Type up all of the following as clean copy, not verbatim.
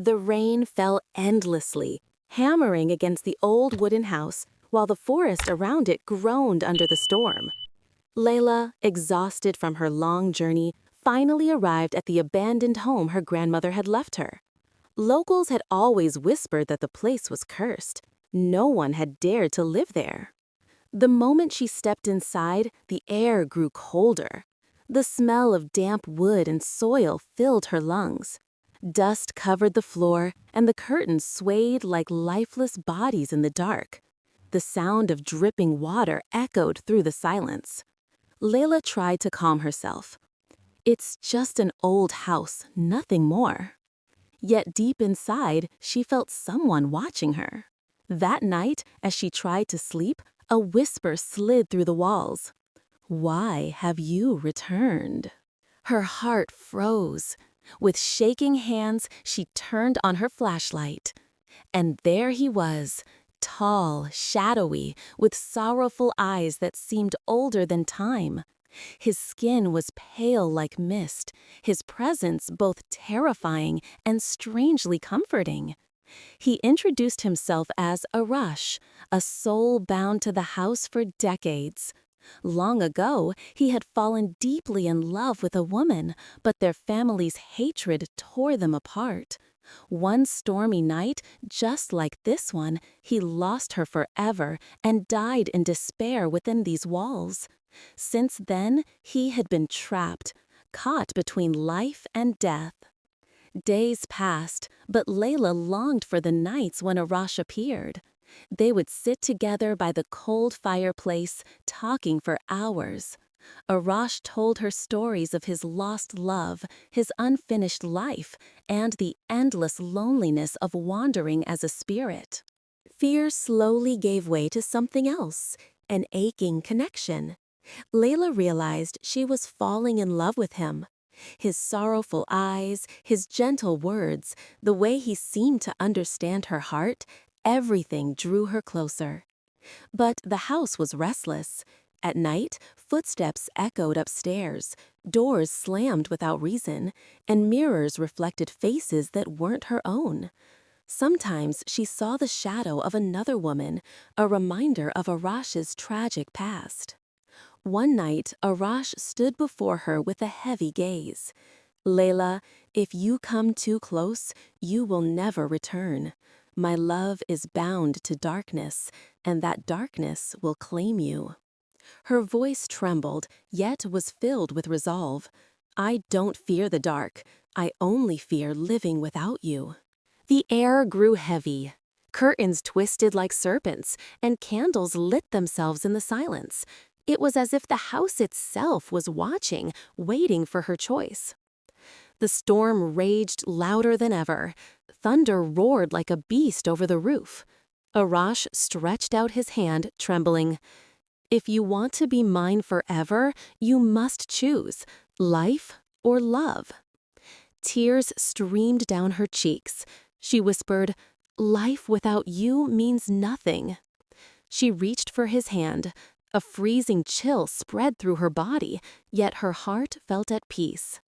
The rain fell endlessly, hammering against the old wooden house while the forest around it groaned under the storm. Leila, exhausted from her long journey, finally arrived at the abandoned home her grandmother had left her. Locals had always whispered that the place was cursed. No one had dared to live there. The moment she stepped inside, the air grew colder. The smell of damp wood and soil filled her lungs. Dust covered the floor, and the curtains swayed like lifeless bodies in the dark. The sound of dripping water echoed through the silence. Leila tried to calm herself. It's just an old house, nothing more. Yet deep inside, she felt someone watching her. That night, as she tried to sleep, a whisper slid through the walls. "Why have you returned?" Her heart froze. With shaking hands, she turned on her flashlight. And there he was, tall, shadowy, with sorrowful eyes that seemed older than time. His skin was pale like mist, his presence both terrifying and strangely comforting. He introduced himself as Arash, a soul bound to the house for decades. Long ago, he had fallen deeply in love with a woman, but their family's hatred tore them apart. One stormy night, just like this one, he lost her forever and died in despair within these walls. Since then, he had been trapped, caught between life and death. Days passed, but Leila longed for the nights when Arash appeared. They would sit together by the cold fireplace, talking for hours. Arash told her stories of his lost love, his unfinished life, and the endless loneliness of wandering as a spirit. Fear slowly gave way to something else, an aching connection. Leila realized she was falling in love with him. His sorrowful eyes, his gentle words, the way he seemed to understand her heart, everything drew her closer. But the house was restless. At night, footsteps echoed upstairs, doors slammed without reason, and mirrors reflected faces that weren't her own. Sometimes she saw the shadow of another woman, a reminder of Arash's tragic past. One night, Arash stood before her with a heavy gaze. "Leila, if you come too close, you will never return. My love is bound to darkness, and that darkness will claim you." Her voice trembled, yet was filled with resolve. "I don't fear the dark. I only fear living without you." The air grew heavy. Curtains twisted like serpents, and candles lit themselves in the silence. It was as if the house itself was watching, waiting for her choice. The storm raged louder than ever. Thunder roared like a beast over the roof. Arash stretched out his hand, trembling. "If you want to be mine forever, you must choose life or love." Tears streamed down her cheeks. She whispered, "Life without you means nothing." She reached for his hand. A freezing chill spread through her body, yet her heart felt at peace.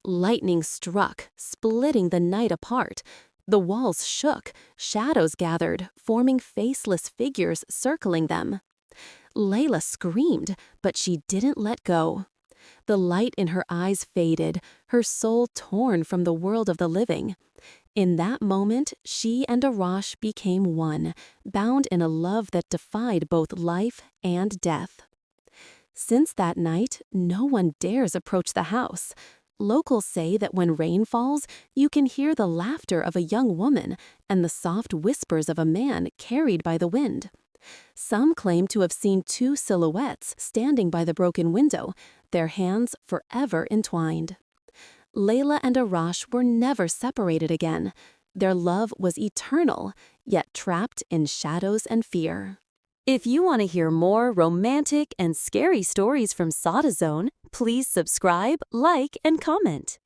Lightning struck, splitting the night apart. The walls shook, shadows gathered, forming faceless figures circling them. Leila screamed, but she didn't let go. The light in her eyes faded, her soul torn from the world of the living. In that moment, she and Arash became one, bound in a love that defied both life and death. Since that night, no one dares approach the house. Locals say that when rain falls, you can hear the laughter of a young woman and the soft whispers of a man carried by the wind. Some claim to have seen two silhouettes standing by the broken window, their hands forever entwined. Leila and Arash were never separated again. Their love was eternal, yet trapped in shadows and fear. If you want to hear more romantic and scary stories from Sadazone, please subscribe, like, and comment.